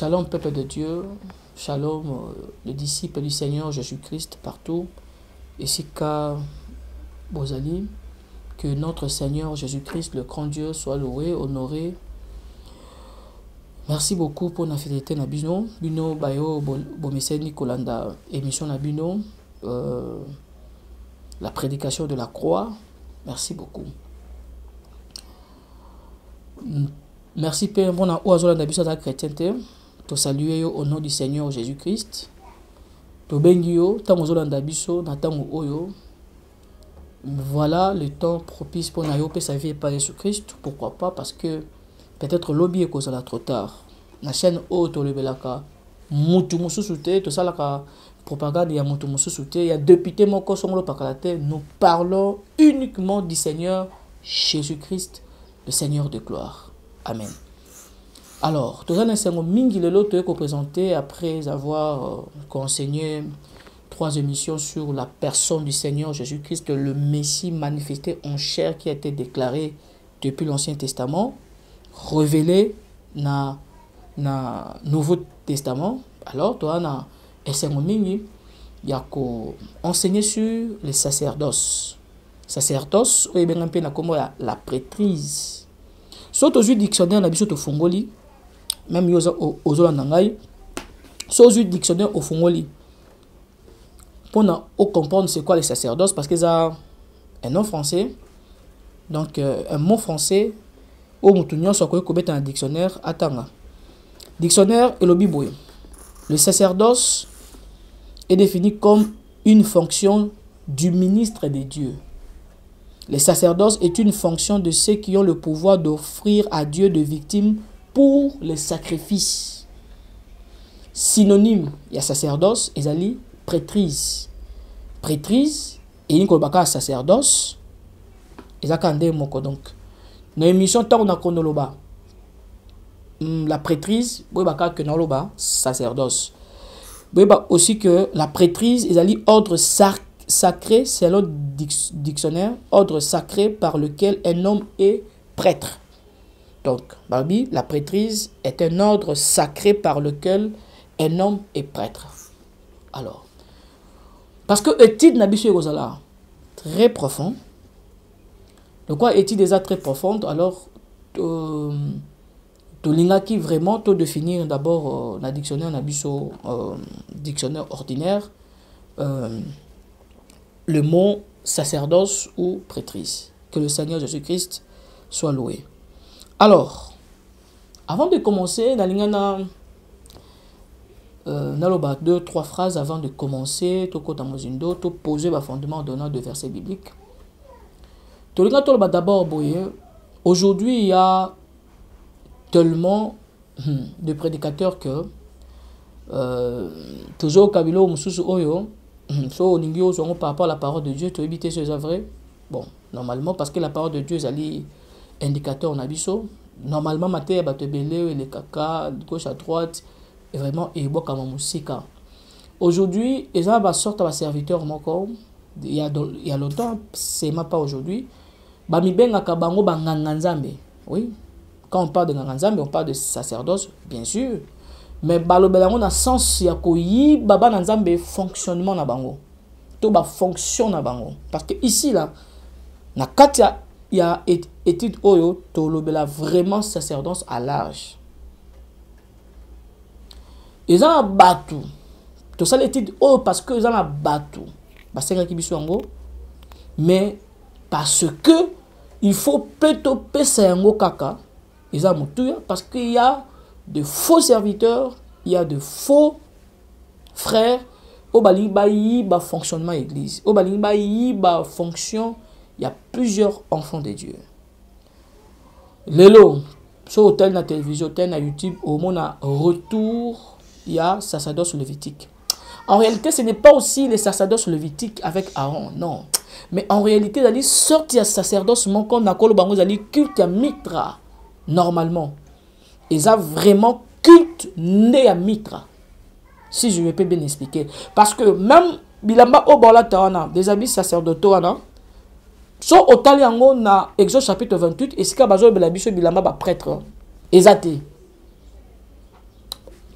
Shalom, peuple de Dieu. Shalom, les disciples du Seigneur Jésus-Christ partout. Ici, qu'à Bozali, que notre Seigneur Jésus-Christ, le grand Dieu, soit loué, honoré. Merci beaucoup pour la fidélité na bino. Bino bayo bomeseni kolanda émission na bino, la prédication de la croix. Merci beaucoup. Merci Père, bon a oazola na biso za chrétienté. To saluer au nom du Seigneur Jésus-Christ. To bengi yo tango zolanda biso na tango oyo. Voilà le temps propice pour na yo pe sa vie par Jésus-Christ. Pourquoi pas? Parce que peut-être lobby cause la trop tard. La chaîne auto le belaka mutu mususu te to salaka propagande ya mutu mususu te ya député moko songolo pakalate. Nous parlons uniquement du Seigneur Jésus-Christ, le Seigneur de gloire. Amen. Alors, tout ça nous mingi le lot que présenté après avoir enseigné 3 émissions sur la personne du Seigneur Jésus-Christ, le Messie manifesté en chair qui a été déclaré depuis l'Ancien Testament, révélé dans Nouveau Testament. Alors, toi, na mingi, il y a enseigné sur les sacerdoces. Sacerdoce, ou bien un peu la prêtrise. Soit aux dictionnaire, na biso to fongoli. Même aux Olandangay, sur le dictionnaire au Fongoli, pour comprendre c'est quoi les sacerdoces, parce qu'ils ont un nom français, donc un mot français, au Moutounion, soit qu'on dans un dictionnaire, attends. Dictionnaire et le Bible. Le sacerdoce est défini comme une fonction du ministre des dieux. Le sacerdoce est une fonction de ceux qui ont le pouvoir d'offrir à Dieu des victimes pour les sacrifices. Synonyme, il y a sacerdoce, et ali prêtrise. Prêtrise, et il y a sacerdoce, et ça kande moko donc. Dans l'émission, tant qu'on a konoloba, la prêtrise, il y a sacerdoce. Il y a aussi que la prêtrise, et ali ordre sacré, c'est l'autre dictionnaire, ordre sacré par lequel un homme est prêtre. Donc, Barbie, la prêtrise est un ordre sacré par lequel un homme est prêtre. Alors, parce que étude n'abissue Rosala très profond. De quoi étude déjà très profonde, alors, qui vraiment te définir d'abord la dictionnaire n'abissue dictionnaire ordinaire, le mot sacerdoce ou prêtrise. Que le Seigneur Jésus-Christ soit loué. Alors, avant de commencer, nalingana naloba 2-3 phrases avant de commencer, to kota mozindo, to poser le fondement donnant de versets bibliques. To linga to d'abord boye. Aujourd'hui, il y a tellement de prédicateurs que toujours kabilo mususu oyo so ningio so par rapport à la parole de Dieu, to éviter ces vrai. Bon, normalement parce que la parole de Dieu est ali indicateur en abisso. Normalement, maté ba te belé les caca de gauche à droite et vraiment et boka musika. Aujourd'hui, ils ont ba sorte ba serviteur moko il y a longtemps, c'est même pas aujourd'hui. Ba mi benga ka bango ba nganzambe. Oui. Quand on parle de nganzambe, on parle de sacerdoce, bien sûr. Mais balobelango na sens ya ko yi baba nzambe fonctionnement na bango. To ba fonction na bango parce que ici là na katia il y a étude oyo to lobela vraiment sacerdoce à l'âge. Ils ont battu. To ça l'étude oyo parce que ils ont battu. Ba senga kibiso yango. Mais parce que il faut plutôt pesa yango kaka. Ils ont mutuya parce qu'il y a de faux serviteurs, il y a de faux frères. Au balinga yi ba fonctionnement église. Au balinga yi ba fonction. Il y a plusieurs enfants de Dieu. Lelo, sur hôtel na télévision, hôtel na YouTube, au moment à retour, il y a sacerdoce lévitique. En réalité, ce n'est pas aussi les sacerdoces lévitiques avec Aaron, non. Mais en réalité, il y a sorti à sacerdoce, mon corps n'a pas le il culte à Mitra, normalement. Ils ont vraiment culte né à Mitra. Si je peux bien expliquer. Parce que même, Bilamba Obola Tawana, des habits sacerdotaux, so otali yango na Exode chapitre 28 esika bazo bela biso bilamba ba prêtre ezate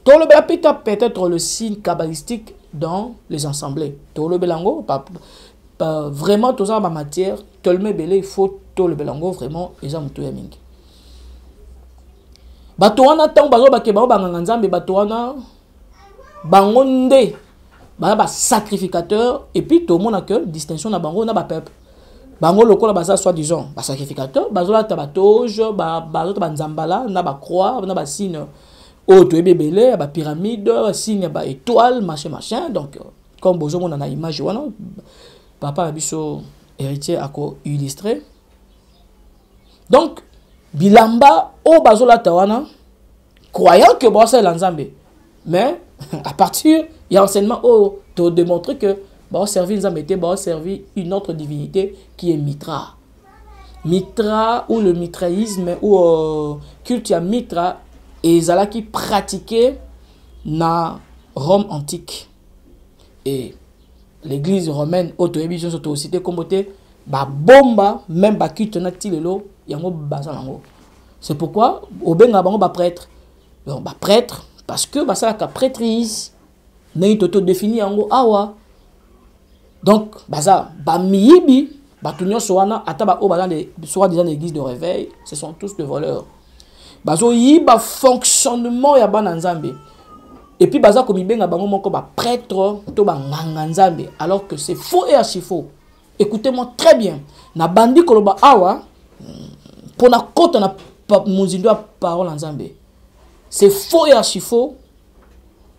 Tolo Belapita peut-être le signe kabbalistique dans les assemblées. Tolo Belango, vraiment, tout ça en matière, tolme belé, il faut Tolo Belango, vraiment, les gens ont mingi. Batoana, tant bazo bakeba, banganzambe, batoana, bangonde, ba sacrificateur, et puis tout le monde a que distinction na bango, na ba peuple. Bango loko la basa soi-disant, ba sacrificateur, bazo la tabatoge, bazo tabanzambala, na ba croix, na ba signe. Auto bébélé, ba pyramide, signe ba étoile, machin. Donc, comme bozo on a image, papa abiso héritier a illustré. Donc, bilamba o bazo la tawana, croyant que bon c'est l'ensemble. Mais à partir, il y a enseignement pour démontrer que bon servir servi une autre divinité qui est Mitra. Mitra ou le mitraïsme ou culte à Mitra et Zala qui pratiquait na Rome antique. Et l'église romaine auto-émission auto-cité comme ba bomba même ba culte na tilelo yango bazanango. C'est pourquoi au benga bango ba prêtre. Donc ba prêtre parce que ba ça la prêtrise n'est auto défini yango awa. Donc baza ba miyibi ba tunyo soana ataba o bazan de soit disant l'église de réveil, ce sont tous des voleurs. Bazo yiba fonctionnement ya bana nzambe. Et puis baza comme benga bango moko ba prêtre to ba nganga nzambe alors que c'est faux et archi faux. Écoutez-moi très bien. Na bandi koloba awa pour na kota na muzindo parole nzambe. C'est faux et archi faux.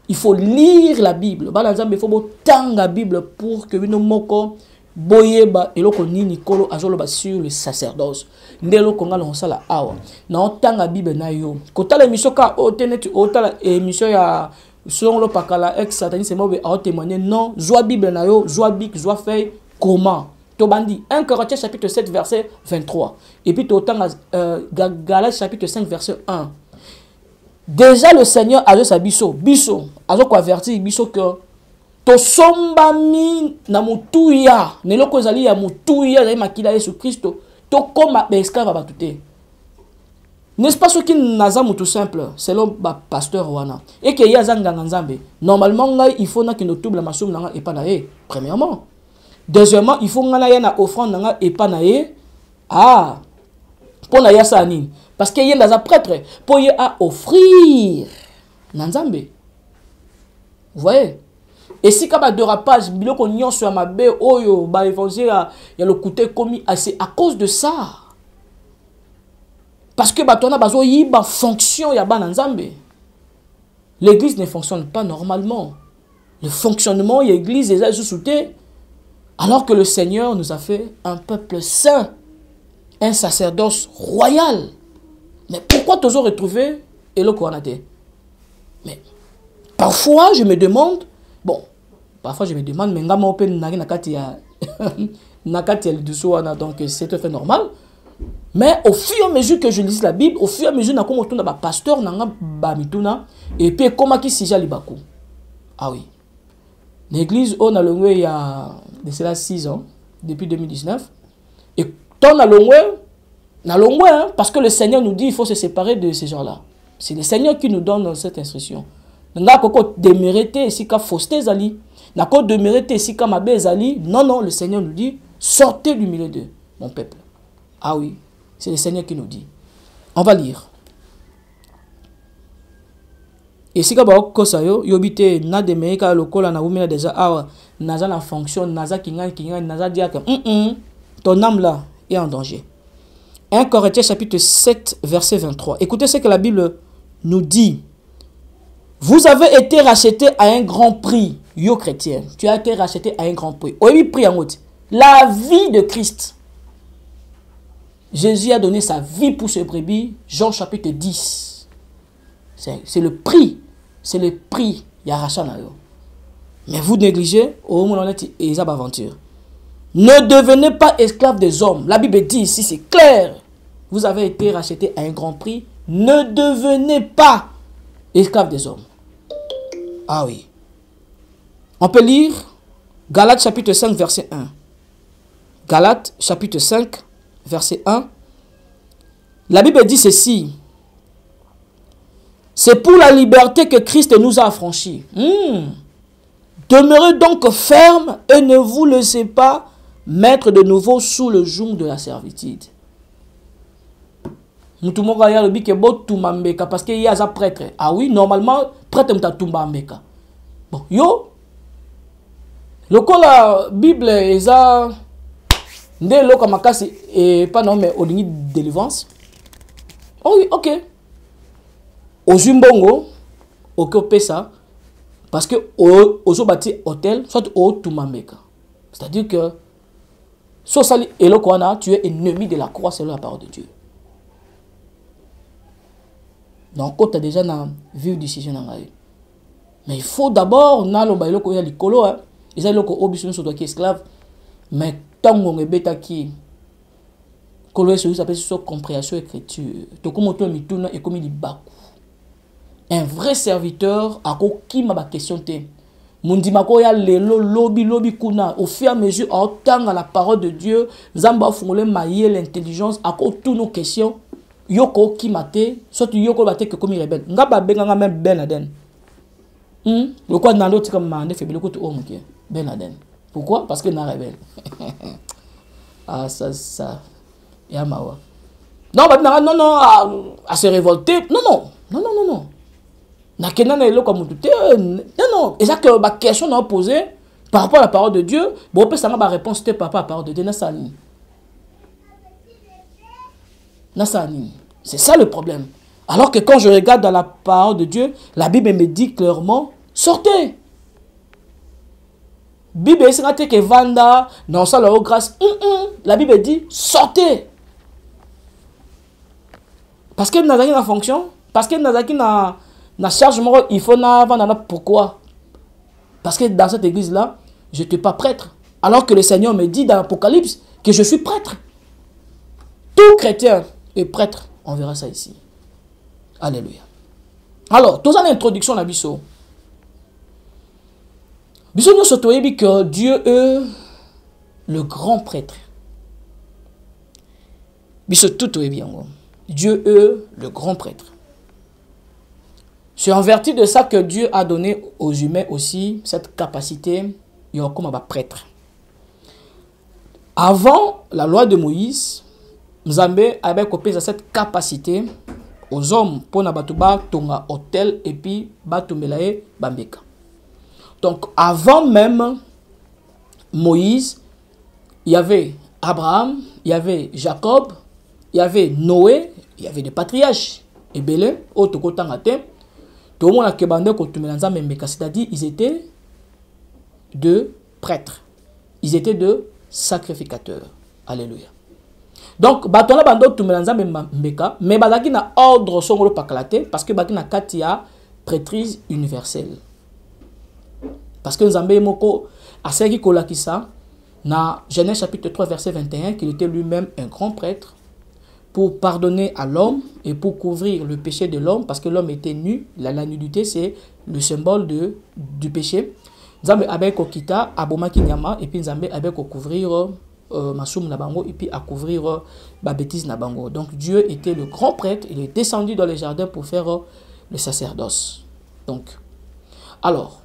Il faut lire la Bible. Bana nzambe il faut tanga la Bible pour que bino moko boyeba eloko nini kolo azoloba sur le sacerdoce. Ndelo konga lo sala awa. Na otanga Bible na yo. Kota la mission ka otenet otala émission ya selon le pakala ex satanisme mobe a témoigner non, joie Bible na yo, joie bic, joie feuille comment Tobandi 1 Corinthiens chapitre 7 verset 23 et puis otanga Galates chapitre 5 verset 1. Déjà le Seigneur a sa biso a ko avertir biso que to sombami na mutuya neloko ezali ya mutuya na makila Yesu Kristo to koma ba esclave batute. N'est-ce pas ce qui naza mutu simple selon ba pasteur wana et que ya zanga nzambe normalement ngai il faut na que no double masum na et pas na e premièrement. Deuxièmement il faut ngana ya na offrande na et pas na e pour na ya sa nini parce que yé naza prêtre pour y à offrir na nzambe. Vous voyez? Et si kaba dérapage biloko nyonso ya mabe oyo ba évangile ya le côté commis c'est à cause de ça. Parce que batona bazo yiba fonction ya bana nzambe. L'église ne fonctionne pas normalement. Le fonctionnement de l'église est sous-souté alors que le Seigneur nous a fait un peuple saint, un sacerdoce royal. Mais pourquoi toujours retrouver et le Koranate? Mais parfois je me demande, mais ngama open nakati ya nakati ya le donc c'est tout à fait normal. Mais au fur et à mesure que je lis la Bible, au fur et à mesure que je suis pasteur, et puis comment qui s'y libaku. Ah oui. L'église, on a longué il y a de cela 6 ans, depuis 2019. Et on a longué, parce que le Seigneur nous dit qu'il faut se séparer de ces gens-là. C'est le Seigneur qui nous donne cette instruction. Non, non, le Seigneur nous dit, sortez du milieu de mon peuple. Ah oui, c'est le Seigneur qui nous dit. On va lire. Et si vous avez yobite na de meika lokola na umina déjà naza na fonction naza kinga naza dire que ton âme là est en danger. 1 Corinthiens chapitre 7 verset 23. Écoutez ce que la Bible nous dit. Vous avez été racheté à un grand prix. Yo chrétien, tu as été racheté à un grand prix. Oui, prix en haute. La vie de Christ. Jésus a donné sa vie pour ses brebis. Jean chapitre 10. C'est le prix. C'est le prix. Mais vous négligez. Aventure. Ne devenez pas esclaves des hommes. La Bible dit ici, c'est clair. Vous avez été racheté à un grand prix. Ne devenez pas esclaves des hommes. Ah oui. On peut lire Galates chapitre 5 verset 1. Galates chapitre 5 verset 1. La Bible dit ceci. C'est pour la liberté que Christ nous a affranchis. Demeurez donc ferme et ne vous laissez pas mettre de nouveau sous le joug de la servitude. Parce qu'il y a un prêtre. Ah oui, normalement, prêtre est un bon, yo, la Bible est ça. Ndé loka makasi et pas non mais au limite délivrance. Oh oui, ok. Au Zumbongo, au ça parce que au bâti hôtel, soit au Tumambeka. C'est-à-dire que Sosali et Lokwana, tu es ennemi de la croix selon la parole de Dieu. Donc, quand tu as déjà une vive décision, mais il faut d'abord, il y a les colo, il y a les esclaves, mais tant qu'on est bêta qui, colo, ça s'appelle compréhension écriture. Tu comme et comme il baku. Un vrai serviteur a qui m'a question te. Mundimako ya lelo lobby kuna au fur et à mesure en temps à la parole de Dieu, Zamba fongole mailler l'intelligence à toutes nos questions. Yoko qui mate, soit yoko bate que comme il rebelle. Ngaba benga même Ben Laden. Le quoi dans l'autre comme mandé fait le coup homme qui Ben Laden. Pourquoi? Parce que n'a rebelle. Ah ça Yamawa. Non non à se révolter. Non. Na kenan na eloko mututé. Non. Et ça que ma question n'a posé par rapport à la parole de Dieu, bon peut ça m'a réponse te par rapport à la parole de Dieu na sani. C'est ça le problème. Alors que quand je regarde dans la parole de Dieu, la Bible me dit clairement, sortez. Bible est que Vanda, non ça la grâce. La Bible dit, sortez. Parce que Nazaki na fonction, parce que Nazaki na charge, il faut na pourquoi? Parce que dans cette église là, je n'étais pas prêtre. Alors que le Seigneur me dit dans l'Apocalypse que je suis prêtre. Tout chrétien est prêtre. On verra ça ici. Alléluia. Alors, dans l'introduction de la Bisso, nous sommes que Dieu est le grand prêtre. Bisso tout est bien. Dieu est le grand prêtre. C'est en vertu de ça que Dieu a donné aux humains aussi cette capacité, comme un prêtre. Avant la loi de Moïse, Nzambe avait copié cette capacité aux hommes pour nabatuba tonga hôtel et puis batumbelae bambeka. Donc avant même Moïse, il y avait Abraham, il y avait Jacob, il y avait Noé, il y avait des patriarches et Belé, autokotangate. Tout le monde a kebande kotumela Nzambe mbeka, c'est-à-dire ils étaient de prêtres, ils étaient de sacrificateurs. Alléluia. Donc, batona bando tumelanza mbeka, mais bazaki na ordre songolo pakalate parce que baki na katia prêtrise universelle. Parce que Nzambe moko aseki kolakisa na Genèse chapitre 3 verset 21 qu'il était lui-même un grand prêtre pour pardonner à l'homme et pour couvrir le péché de l'homme parce que l'homme était nu. La nudité c'est le symbole du péché. Nzambe avec okita abomaki nyama et puis Nzambe avec couvrir Masum Nabango et puis à couvrir ma bêtise Nabango. Donc Dieu était le grand prêtre, il est descendu dans les jardins pour faire le sacerdoce. Donc, alors,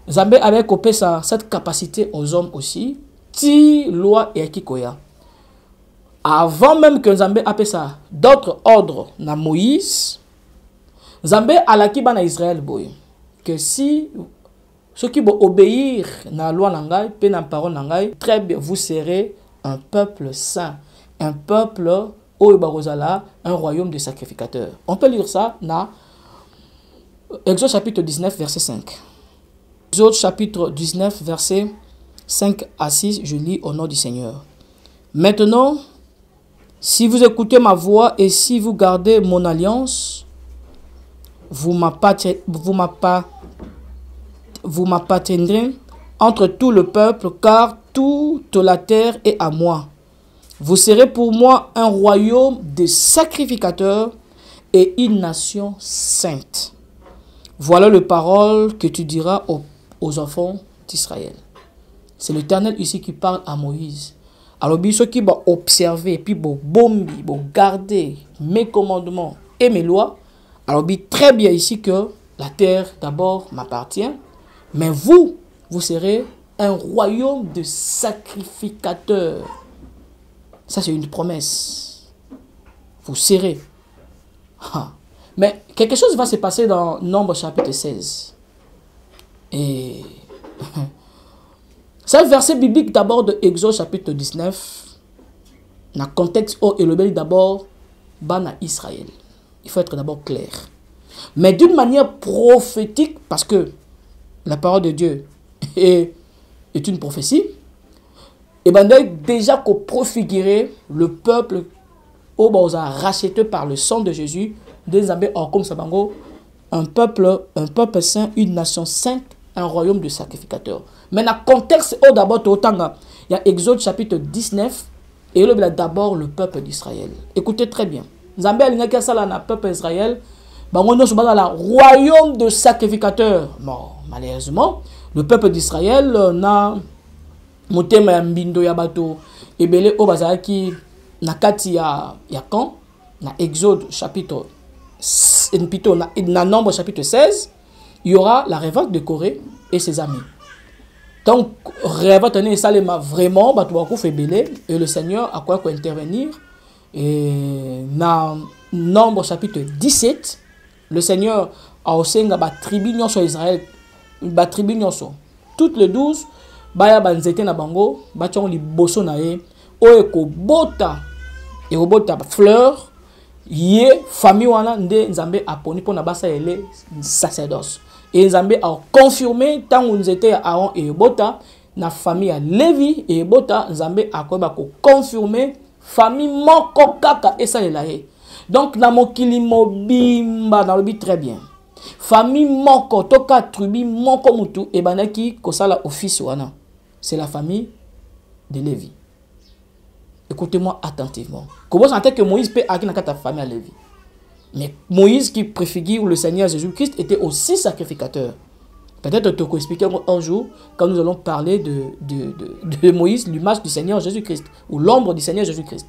Nzambe avait coupé cette capacité aux hommes aussi, ti loi et kikoya. Avant même que Nzambe appelle ça d'autres ordres na Moïse, Nzambe a la kiba na Israël boy que si ceux qui vont obéir à la loi nangai, pe na parole nangai, très bien, vous serez un peuple saint, un peuple oibarozala, un royaume de sacrificateurs. On peut lire ça dans Exode chapitre 19 verset 5. Exode chapitre 19 verset 5 à 6, je lis au nom du Seigneur. Maintenant, si vous écoutez ma voix et si vous gardez mon alliance, vous m'appartiendrez entre tout le peuple, car toute la terre est à moi. Vous serez pour moi un royaume de sacrificateurs et une nation sainte. Voilà les paroles que tu diras aux enfants d'Israël. C'est l'Éternel ici qui parle à Moïse. Alors, ceux qui vont observer, puis vont bomber, vont garder mes commandements et mes lois, Alors, dit très bien ici que la terre d'abord m'appartient, mais vous, vous serez un royaume de sacrificateurs. Ça, c'est une promesse. Vous serez. Ah. Mais quelque chose va se passer dans Nombre chapitre 16. Et c'est un verset biblique d'abord de Exode chapitre 19. Dans le contexte où il est d'abord Bana Israël. Il faut être d'abord clair. Mais d'une manière prophétique, parce que la parole de Dieu est une prophétie, et bien déjà qu'on préfigurait le peuple au a racheté par le sang de Jésus, un peuple saint, une nation sainte, un royaume de sacrificateurs. Mais dans le contexte, d'abord, il y a Exode chapitre 19, et il y a d'abord le peuple d'Israël. Écoutez très bien. Zambé a le peuple d'Israël, on est dans le royaume de sacrificateurs. Bon, malheureusement, le peuple d'Israël n'a motema ya mbindo ya bato ebele o bazalaki na kati ya quand na Exode chapitre plutôt na Nombre chapitre 16, il y aura la révolte de Corée et ses amis. Donc révolte ne salema vraiment bato bako febele et le Seigneur a quoi intervenir. Et dans Nombre chapitre 17, le Seigneur a osenga ba tribu nyonso Israël, ba tribu nyonso toutes les 12 baya banzete na bango bachon li boso na ye oye ko bota et robota fleur ye famille wana nde nzambe aponi pona basa ele sacerdoce et nzambe a confirmé tangu nzete ya Aaron et bota na famille ya Lévi et bota nzambe akoba ko confirmer famille moko kaka esalela ye. Donc na mokili mobimba na lobi très bien famille moko toka tribu moko mutu e banaki kosala office wana. C'est la famille de Lévi. Écoutez-moi attentivement. Comment sentir que Moïse peut acquérir dans ta famille à Lévi? Mais Moïse qui préfigure le Seigneur Jésus-Christ était aussi sacrificateur. Peut-être te expliquer un jour quand nous allons parler de Moïse, l'image du Seigneur Jésus-Christ ou l'ombre du Seigneur Jésus-Christ.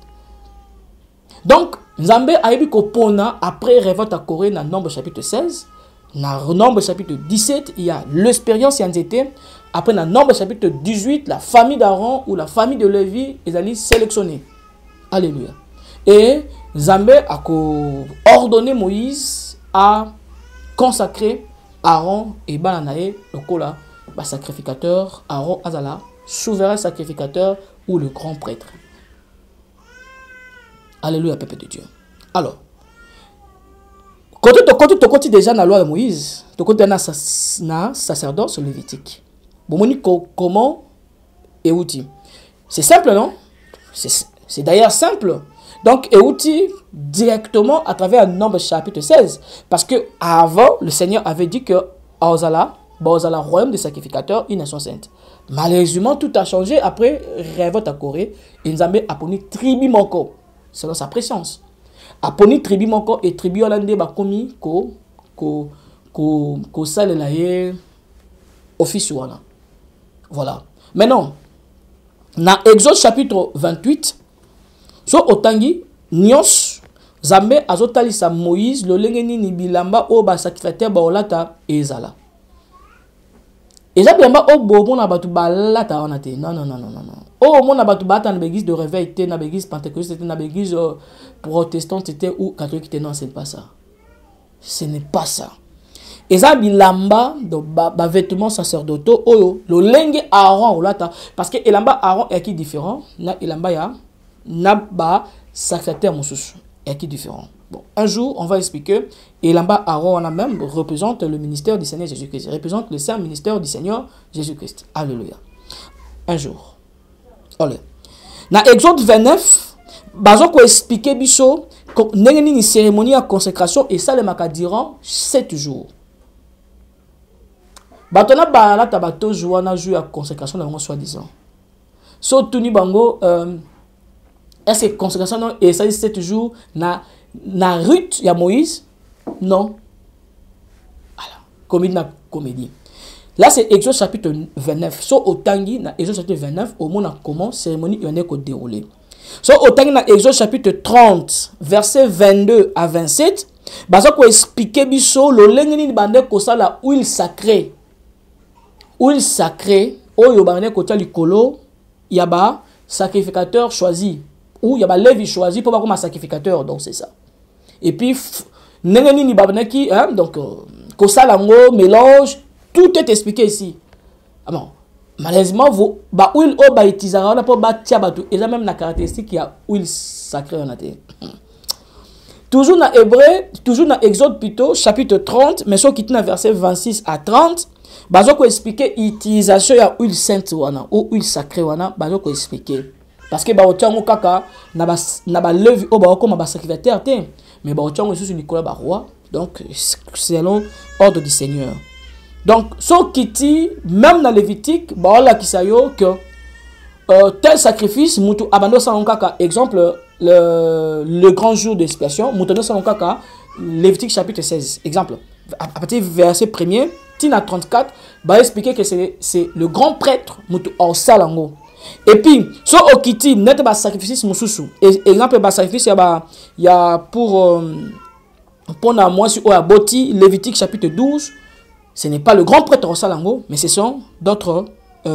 Donc, Nzambe a eu Kopona après révolte à Corée dans Nombre chapitre 16. Dans Nombre chapitre 17, il y a l'expérience yanzete. Après, dans Nombre chapitre 18, la famille d'Aaron ou la famille de Lévi, ils allaient sélectionner. Alléluia. Et Nzambe a ordonné Moïse à consacrer Aaron et Balanae, le kola, sacrificateur, Aaron Azala, souverain sacrificateur ou le grand prêtre. Alléluia, peuple de Dieu. Alors, quand tu continues déjà dans la loi de Moïse, tu continues dans le sacerdoce lévitique. Bon, comment et où? C'est simple, non? C'est d'ailleurs simple. Donc, Éouti directement à travers Nombre chapitre 16. Parce que avant, le Seigneur avait dit que Aozala, royaume des sacrificateurs, une nation sainte. Malheureusement, tout a changé après révolte à Corée. Et Nzambe a poni tribu moko, selon sa présence. A poni tribu moko et tribu hollandais ba komi ko salela ye office wana. Voilà. Maintenant, dans Exode chapitre 28, so otangi nyos Zambe azotalisa Moïse lo lengeni ni bilamba o ba sacrificateur ba olata ezala. Eza bilamba o bobo na batu balata wana te. Non. O mona batu bata na l'église de réveil te, na l'église pentecôtiste te, na l'église protestante te ou catholique te. Non, c'est pas ça. Ce n'est pas ça. Eza bilamba do ba vêtements sacerdotaux oyo lo lenge Aaron olata parce que elamba Aaron est qui différent na elamba ya na ba sacrificateur mususu est qui différent. Bon, un jour on va expliquer et là-bas Aaron on a même représente le ministère du Seigneur Jésus-Christ, représente le saint ministère du Seigneur Jésus-Christ. Alléluia. Un jour. Allez. Dans Exode 29, bazo ko expliquer biso nengeni ni cérémonie à consécration et ça le maka durant 7 jours. Batona ba la tabato joana jour à consécration dans soi-disant. So tuni bango est-ce que consécration non et ça 7 jours na Ruth ya Moïse? Non. Voilà. Comédie. Là c'est Exode chapitre 29. So otangi na Exode chapitre 29 au moment comment cérémonie y en est ko déroulé. So otangi na Exode chapitre 30 verset 22 à 27 baza ko expliquer biso lo lengeni bande ko sala huile sacrée. Huile sacrée oyo bande ko tia likolo ya ba sacrificateur choisi ou ya ba levi choisi pour ba comme sacrificateur, donc c'est ça. Et puis nengeni ni bande ki hein, donc ko sala ngo mélange, tout est expliqué ici. Ah bon, malheureusement vous ba huile o ba itizara na pour ba tia ba tout et même la caractéristique il y a huile sacrée en até. Toujours dans Hébreu, toujours dans Exode plutôt, chapitre 30, mais ce qui est dans verset 26 à 30, bazo ko expliquer utilisation ya huile sainte wana ou huile sacrée wana, bazo ko expliquer. Parce que ba otiango kaka na ba levi o ba comme ba sacrificateur te, mais ba otiango sous Nicolas ba roi, donc selon ordre du Seigneur. Donc ce qui dit même dans Lévitique, ba la kisayo que tel sacrifice mutu abando sa kaka, exemple le grand jour d'expiation, Moutono Salonka, Lévitique chapitre 16, exemple, à partir du verset 1er, Tina 34, va expliquer que c'est le grand prêtre, Moutou Salango. Et puis, so okiti, net ba sacrifice mususu. Exemple, ba sacrifice, il y a pour la moi sur Oaboti, Lévitique chapitre 12, ce n'est pas le grand prêtre Salango, mais ce sont d'autres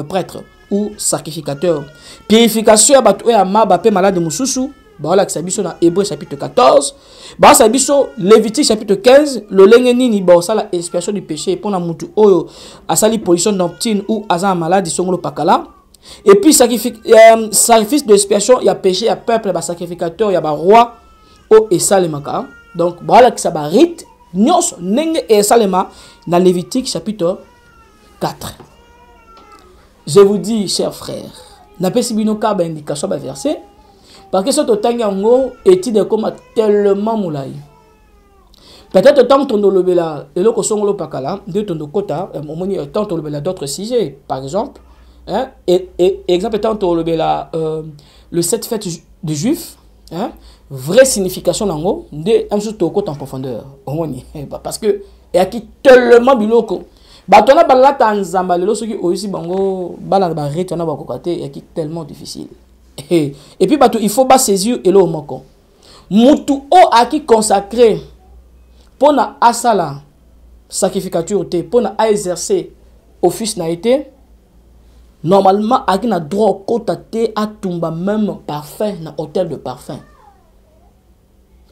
prêtres ou sacrificateurs. Purification, à ma bapé malade mususu. Voilà que ça biso dans Hébreu chapitre 14. Bah ça biso Lévitique chapitre 15. Le lengeni ni ba ça la expiation du péché pour na mutu oyo asali position nocturne ou asa malade songolo pakala. Et puis sacrifice de expiation, il y a péché, il y a peuple, il y a sacrificateur, il y a roi o et salemaka. Donc voilà que ça ba rite nyos nenge et salema dans Lévitique chapitre 4. Je vous dis chers frères, na pesi bino ka ba indication ba verset. Parce que ce temps est comme tellement moulay. Peut-être tant que le bela et le son le pakala de ton quota, tant le bela d'autres sujets, par exemple, hein, et exemple tant le bela le 7 fêtes de juifs, hein, vraie signification nango de un surtout en profondeur. Parce que il y a qui tellement biloko. Batona balala tanzamba le soki aussi bango balala ba retona ba kokate il y a qui tellement difficile. Et puis il faut pas saisir et l'eau moko. Mutu o a qui consacré pour na asala sacrificature te pour na exercer office na été normalement a qui na droit kotate a tumba même parfum na hôtel de parfum.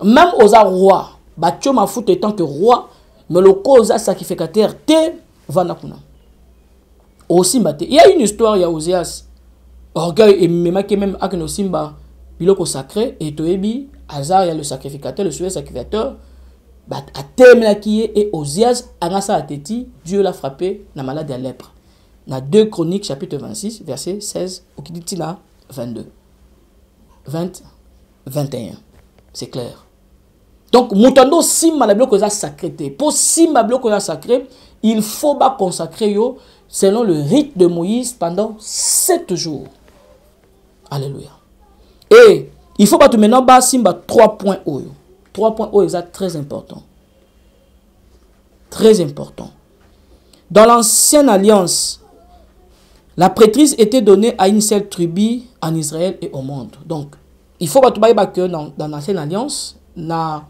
Même aux rois, batcho ma fout étant que roi, mais le cause sacrificateur te vanakuna. Aussi mate. Il y a une histoire il y a Oséas. Orgueil et même avec nos simba biloko sacré et toebi hasard il y a le sacrificateur le sacrificateur bat a temela qui est et Oséas anasa ateti Dieu l'a frappé na maladie à lèpre na 2 Chroniques chapitre 26 verset 16 au qui dit na 22 20 21 c'est clair. Donc mutando simba la biloko za sacré pour simba biloko za sacré il faut pas consacrer yo selon le rite de Moïse pendant 7 jours. Alléluia. Et il faut pas tout maintenant bas simba 3 points haut. 3 points haut exact très important. Très important. Dans l'ancienne alliance, la prêtrise était donnée à une seule tribu en Israël et au monde. Donc, il faut pas tout que dans l'ancienne alliance, na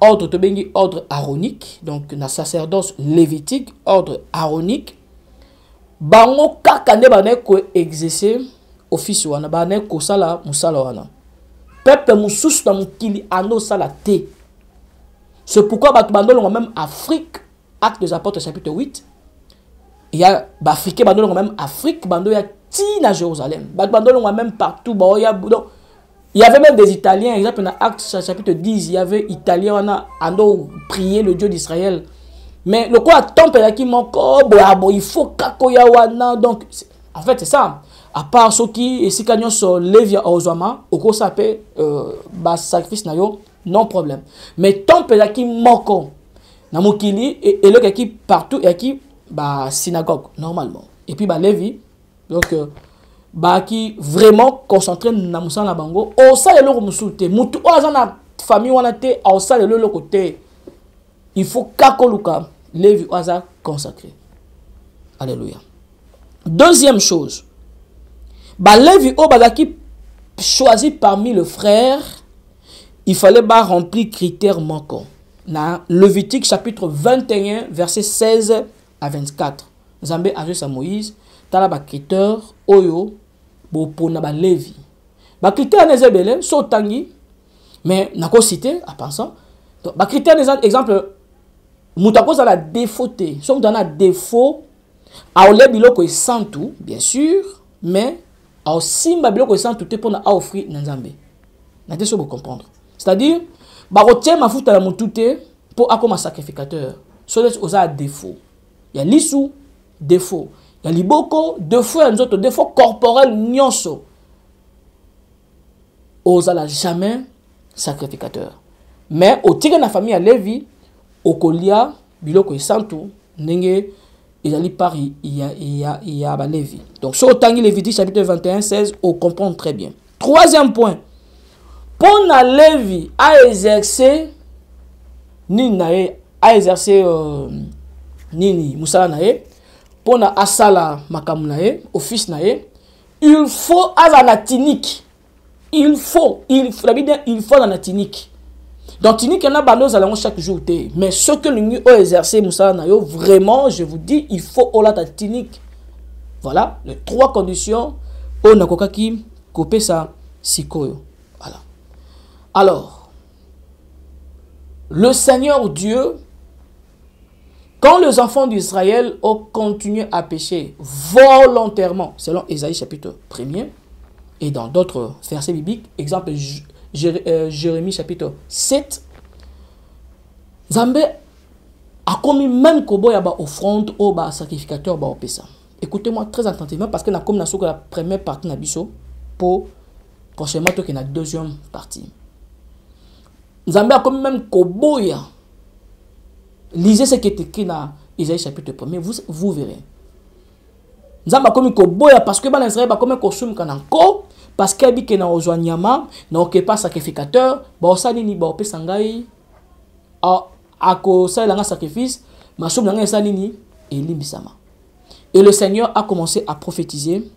ordre ordre aaronique, donc na sacerdoce lévitique, ordre aaronique. Bango kakane bane ko exercer office wana bane ko sala musala wana peuple mususu na mukili ando sala te. C'est pourquoi batu bandolo même Afrique, Actes des Apôtres chapitre 8, il y a africain bandolo même Afrique bando ya ti na Jérusalem batu bandolo même partout ba ya il y avait même des Italiens exemple dans Actes chapitre 10 il y avait Italiens wana ando prier le Dieu d'Israël. Mais le quoi temple qui manque il faut kakoya wana donc en fait c'est ça. À part ceux qui et si kanyo so levia ozama oko sape ba sacrifice na yo non problème. Mais temple qui manque na mokili et le qui partout et qui ba synagogue normalement. Et puis ba levi donc ba qui vraiment concentré na musala bango o sa le musute mutu ozana famille wana te o sa le côté. Il faut kakoluka levi oza consacré. Alléluia. Deuxième chose, ba levi o bazaki choisi parmi le frère, il fallait pas remplir critères manquants. Dans Lévitique chapitre 21, verset 16 à 24. Zambé a juste à Moïse, tala ba critère oyo bo pona ba Lévi. Ba critère nezebele so tangi, mais nako cité à pensant. Donc ba critère exemple mutako za la défauté. So dans un défaut a ole biloko esantu bien sûr, mais a aussi ba biloko esantu te pona a offrir na Nzambe. Na te so bo comprendre. C'est-à-dire ba rotier mafuta la mutute pour akoma sacrificateur. So les oza défaut. Il y a l'issou défaut. Il y a liboko défaut, il y a d'autres défauts corporels nyonso. Ozala jamais sacrificateur. Mais au tigre na famille à Lévi, au kolia biloko esantu nenge ezali par il y a Lévi. Donc sur Tangi Lévitique chapitre 21 16, on comprend très bien. Troisième point. Pour na Lévi a exercé nini nini musala nae pour na asala makamu nae office nae, il faut azana tinique. Il faut la tinique. Donc tinique na banos allons chaque jour mais ce que nous ont exercé musala nae vraiment je vous dis il faut la tinique. Voilà les trois conditions on a kokaki kopé ça sikoyo. Voilà. Alors le Seigneur Dieu, quand les enfants d'Israël ont continué à pécher volontairement, selon Ésaïe chapitre 1er, et dans d'autres versets bibliques, exemple Jérémie chapitre 7, Zambé a commis même kobo ya ba offrande au ba sacrificateur ba opesa. Écoutez-moi très attentivement parce que na comme na soko la première partie na biso pour prochainement to que na deuxième partie. Nzambe a comme même koboya. Lisez ce qui est écrit dans Isaïe chapitre 1er, vous verrez. Nzambe a comme koboya parce que ban Israël ba comme kosum kananko parce que bi ke na ozwanyama na okepa sacrificateur ba osali ni ba opesa ngai a ko sala nga sacrifice masum nga esali ni elimbisama. Et le Seigneur a commencé à prophétiser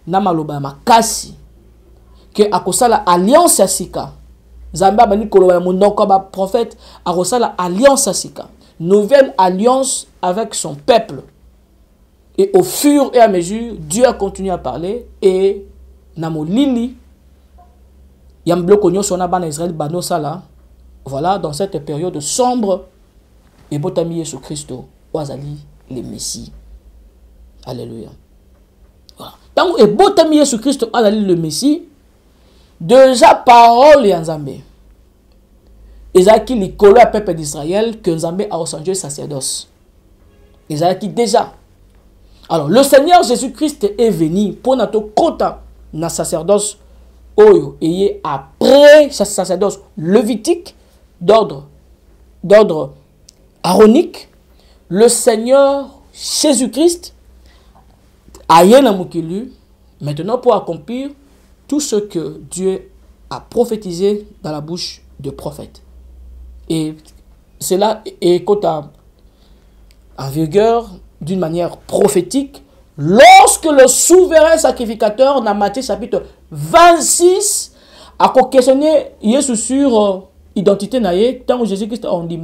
na maloba makasi que akosala alliance ya sika. Zamba bani koloba monoko ba prophète a reçu la alliance asika, nouvelle alliance avec son peuple. Et au fur et à mesure, Dieu a continué à parler et namo lili yamblo konyo sona ban Israël bano sala. Voilà dans cette période sombre et botami Yesu Christo wazali le Messie. Alléluia. Voilà. Tant et botami Yesu Christo wazali le Messie. Déjà parole et Nzambe. Ezaki likolo à peuple d'Israël que Nzambe a changé sacerdoce. Ezaki déjà. Alors le Seigneur Jésus-Christ est venu pour notre kota na sacerdoce oyo et après sa sacerdoce lévitique d'ordre aaronique, le Seigneur Jésus-Christ a yena mukili maintenant pour accomplir tout ce que Dieu a prophétisé dans la bouche de prophètes. Et cela est en vigueur d'une manière prophétique lorsque le souverain sacrificateur dans Matthieu chapitre 26 a questionné Jésus sur identité naïe tant que Jésus-Christ a dit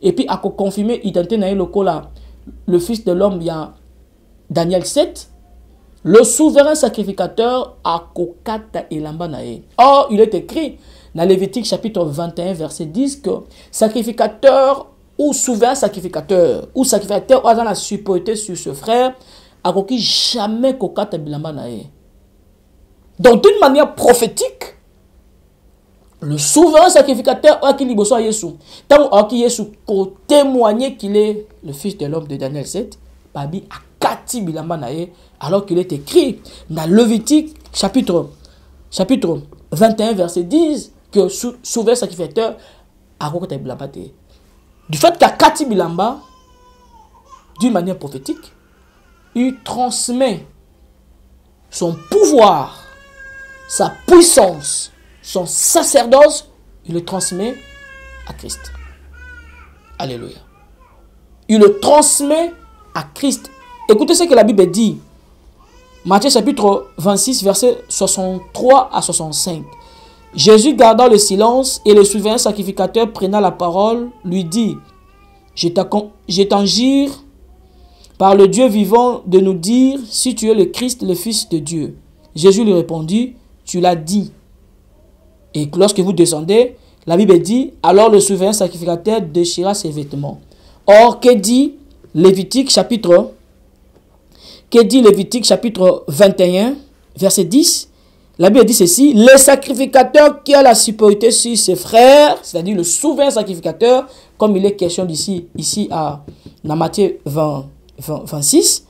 et puis a confirmé identité naïe le fils de l'homme il y a Daniel 7. Le souverain sacrificateur a kokata elamba nae. Or, il est écrit dans Lévitique chapitre 21 verset 10 que sacrificateur ou souverain sacrificateur ou sacrificateur ou la supporté sur ce frère a koki jamais kokata bilamba nae. Donc d'une manière prophétique, le souverain sacrificateur a qui liboso à Yesu. Tant que Yesu ko témoigner qu'il est le fils de l'homme de Daniel 7, babi a kati bilamba nae. Alors qu'il est écrit dans Lévitique chapitre 21 verset 10 que souverain sacrificateur a kokota bilamba te. Du fait qu'à kati bilamba d'une manière prophétique, il transmet son pouvoir, sa puissance, son sacerdoce, il le transmet à Christ. Alléluia. Il le transmet à Christ. Écoutez ce que la Bible dit. Matthieu chapitre 26, verset 63 à 65. Jésus garda le silence et le souverain sacrificateur prenant la parole lui dit, je t'enjure par le Dieu vivant de nous dire si tu es le Christ, le Fils de Dieu. Jésus lui répondit, tu l'as dit. Et lorsque vous descendez, la Bible dit, alors le souverain sacrificateur déchira ses vêtements. Or, que dit Lévitique chapitre 21, verset 10, la Bible dit ceci, le sacrificateur qui a la supériorité sur ses frères, c'est-à-dire le souverain sacrificateur, comme il est question ici dans Matthieu 26,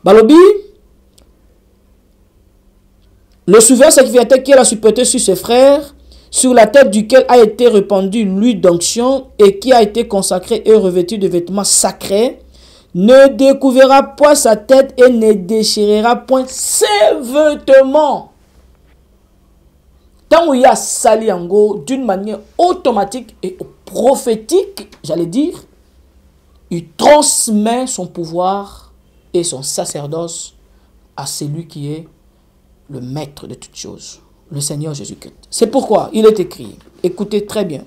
Balobi, le souverain sacrificateur qui a la supériorité sur ses frères, sur la tête duquel a été répandue l'huile d'onction et qui a été consacré et revêtu de vêtements sacrés, ne découvrira point sa tête et ne déchirera point ses vêtements. Tant où il y a Saliango, d'une manière automatique et prophétique, j'allais dire, il transmet son pouvoir et son sacerdoce à celui qui est le maître de toutes choses, le Seigneur Jésus-Christ. C'est pourquoi il est écrit, écoutez très bien,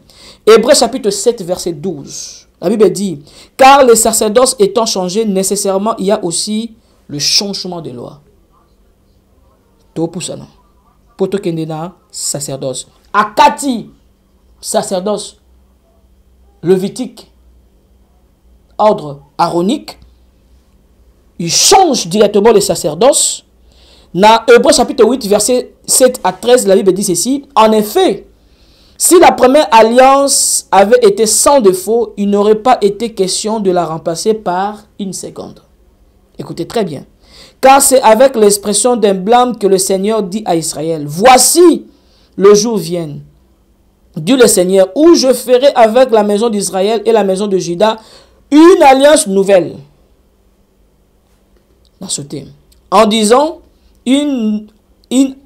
Hébreux chapitre 7, verset 12, la Bible dit, car les sacerdoces étant changés, nécessairement, il y a aussi le changement de loi. Tout pour ça, non? Poto kendena sacerdoce. Akati sacerdoce lévitique, ordre aaronique, il change directement le sacerdoce. Dans Hébreux chapitre 8, verset 7 à 13, la Bible dit ceci. En effet, si la première alliance avait été sans défaut, il n'aurait pas été question de la remplacer par une seconde. Écoutez très bien. Car c'est avec l'expression d'un blâme que le Seigneur dit à Israël, voici le jour vient, dit le Seigneur, où je ferai avec la maison d'Israël et la maison de Juda une alliance nouvelle. En disant une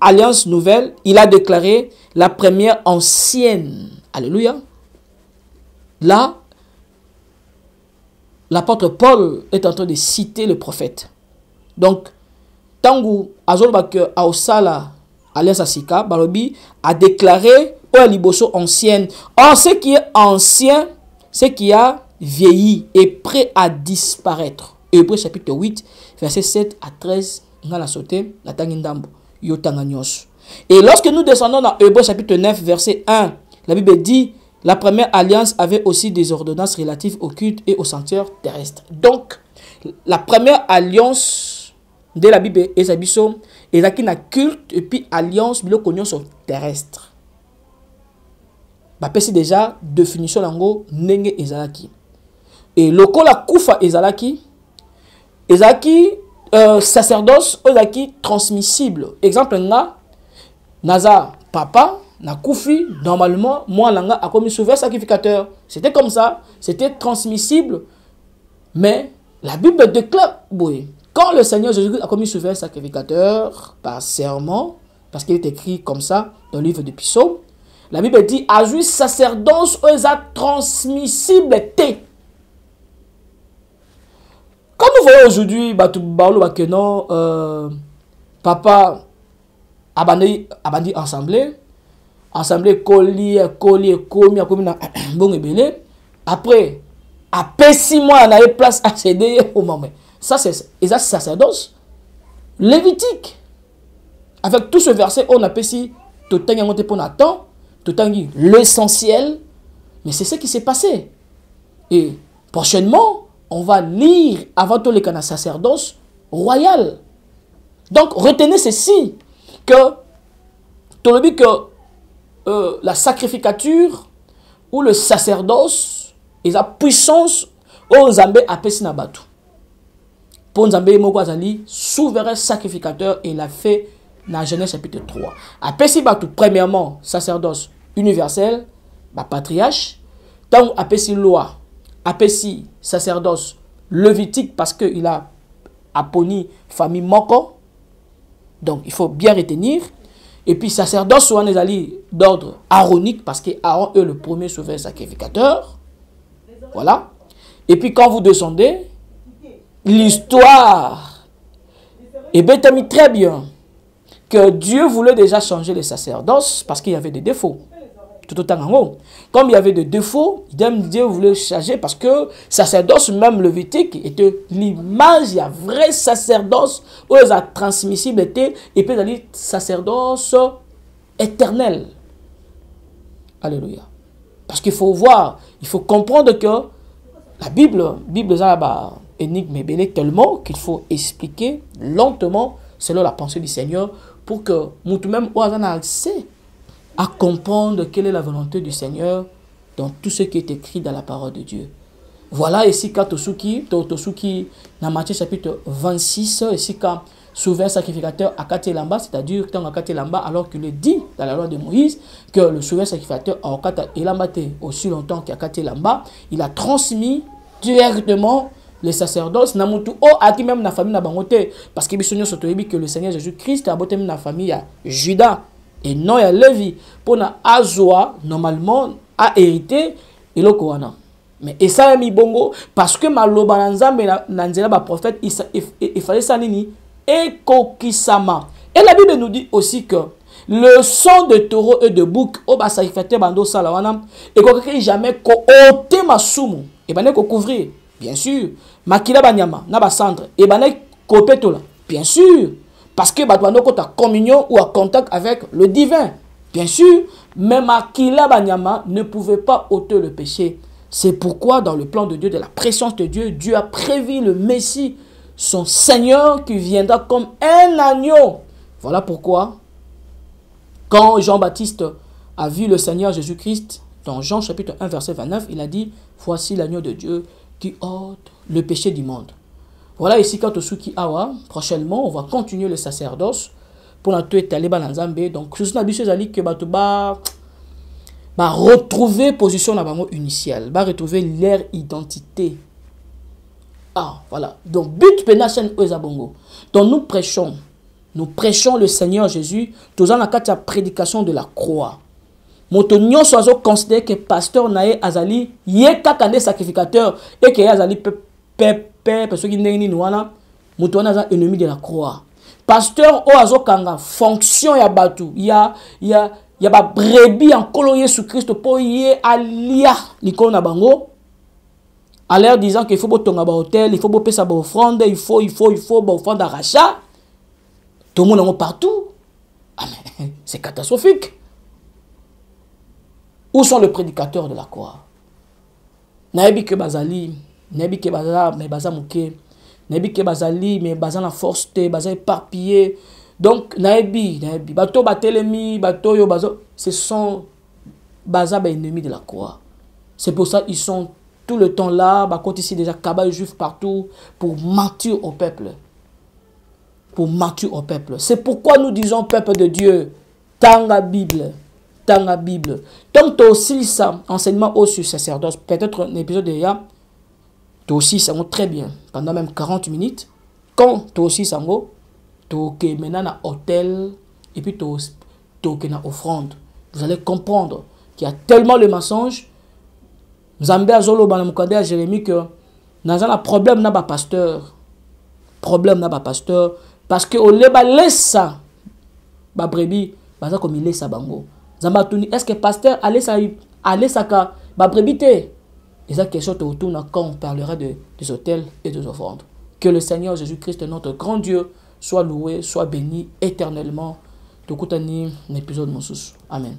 alliance nouvelle, il a déclaré la première ancienne. Alléluia. Là, l'apôtre Paul est en train de citer le prophète. Donc, Tangu Azolbake Aosala Alliance Asika, Balobi a déclaré au Liboso ancienne. Or, ce qui est ancien, ce qui a vieilli est prêt à disparaître. Hébreux chapitre 8, verset 7 à 13. Et lorsque nous descendons dans Hébreux chapitre 9, verset 1, la Bible dit, la première alliance avait aussi des ordonnances relatives au culte et au sanctuaire terrestre. Donc, la première alliance de la Bible est Zabiso, et là qui n'a culte et puis alliance bilo cognon sur terrestre. Bah c'est déjà définition lango nenge ezalaki. Et lokola kufa ezalaki sacerdoce ezalaki transmissible. Exemple nga naza papa na kufi normalement moi langa a commis souverain sacrificateur. C'était comme ça, c'était transmissible. Mais la Bible déclare oui. Quand le Seigneur Jésus a commis souverain sacrificateur par serment, parce qu'il est écrit comme ça dans le livre de Psaume, la Bible dit « Azui sacerdoce eza transmissible té ». Quand nous voyons aujourd'hui, papa abandi assemblée collier, commis, bon et belé, après, après 6 mois, on a eu place à céder au moment. Ça, c'est sacerdoce lévitique. Avec tout ce verset, on appelle ici l'essentiel. Mais c'est ce qui s'est passé. Et prochainement, on va lire avant tout les canaux sacerdoce royal. Donc, retenez ceci, que la sacrificature ou le sacerdoce et la puissance aux Zambé appellent Sinabatu. Nzambe moko azali souverain sacrificateur et il a fait dans Genèse chapitre 3. Apesi batu premièrement sacerdoce universel, patriarche, tant apesi loi, apesi sacerdoce lévitique parce que il a apponi famille moko. Donc il faut bien retenir. Et puis sacerdoce soit d'ordre aaronique parce que Aaron est le premier souverain sacrificateur. Voilà. Et puis quand vous descendez, l'histoire est bien très bien. que Dieu voulait déjà changer les sacerdoces parce qu'il y avait des défauts. Tout autant en haut. Comme il y avait des défauts, Dieu voulait changer parce que sacerdoce, même levitique, était l'image, il y a vrai sacerdoce, où les transmissibles étaient, et puis il y a dit sacerdoce éternel. Alléluia. Parce qu'il faut voir, il faut comprendre que la Bible est une énigme et tellement qu'il faut expliquer lentement selon la pensée du Seigneur pour que nous même au accès à comprendre quelle est la volonté du Seigneur dans tout ce qui est écrit dans la parole de Dieu. Voilà ici quand Tosuki dans Matthieu chapitre 26, ici quand souverain sacrificateur a Kate Lamba, c'est-à-dire quand a Kate Lamba, alors qu'il est dit dans la loi de Moïse que le souverain sacrificateur a Kate Lamba aussi longtemps qu'il a Kate Lamba, il a transmis directement les sacerdoces namutu o aki même na famille na bangote parce que bisonyo sotoyebi que le Seigneur Jésus-Christ a boté même na famille à Judas et non à Lévi pour na azwa normalement a hérité eloko wana. Mais et ça mi bongo parce que maloba na nzambe na nzela ba prophète il fallait ça nini ekokisama. Et la Bible nous dit aussi que le sang de taureau et de bouc au ba sacrificateur bando sala wana et que jamais ko ote masumu et bané ko couvrir bien sûr makila banyama na ba cendre et bané ko petola bien sûr parce que ba doit ta communion ou à contact avec le divin bien sûr mais makila banyama ne pouvait pas ôter le péché. C'est pourquoi dans le plan de Dieu, de la présence de Dieu, Dieu a prévu le Messie, son Seigneur qui viendra comme un agneau. Voilà pourquoi, quand Jean-Baptiste a vu le Seigneur Jésus-Christ, dans Jean chapitre 1 verset 29, il a dit, voici l'agneau de Dieu qui ôte le péché du monde. Voilà ici quand Tosuki Awa, prochainement, on va continuer le sacerdoce pour la tuer Taliban en Zambie. Donc, je suis que Batouba retrouver position dans le initial, retrouver leur identité. Ah, voilà. Donc, but penation Oezabongo. Donc, nous prêchons le Seigneur Jésus, tous en la prédication de la croix. Motonio soiseau considère que pasteur nae azali yé kakane sacrificateur et que azali pepe parce que n'est noana motona za ennemi de la croix. Pasteur o azo kanga fonction ya batu ya ba brebis en kolo Yesu Christ pour y alia likolo na bango à l'air disant qu'il faut botonga ba hôtel, il faut boper sa ba offrande, il faut ba offrande à rachat. Tout le monde partout. Ah mais c'est catastrophique. Où sont les prédicateurs de la croix? Naebi ke bazali, naebi ke baza mais baza muke, naebi ke bazali mais baza la force te, baza éparpillé. Donc, naebi, bato batelemi, bato yo bazo, ce sont baza ba ennemis de la croix. C'est pour ça qu'ils sont tout le temps là, bah quand ici déjà cabal juif partout pour mentir au peuple. Pour mentir au peuple. C'est pourquoi nous disons peuple de Dieu, tanga Bible, tanga Bible. Donc tu aussi ça, enseignement au sur sacerdoce, peut-être un épisode déjà, tu aussi ça très bien pendant même 40 minutes. Quand tu aussi ça tu maintenant na hôtel et puis tu na offrande. Vous allez comprendre qu'il y a tellement de mensonges. Zambé azolo banamukade à Jérémie que nous avons un problème na ba pasteur. Problème na ba pasteur parce que au leba laissa ba brebis baza comme il laisse bango. Zamba tuni est-ce que pasteur allait ça ka ba brebis te? Et ça question te retourne quand on parlera des hôtels et des offrandes. Que le Seigneur Jésus-Christ notre grand Dieu soit loué, soit béni éternellement. Tokutani l'épisode Moussous. Amen.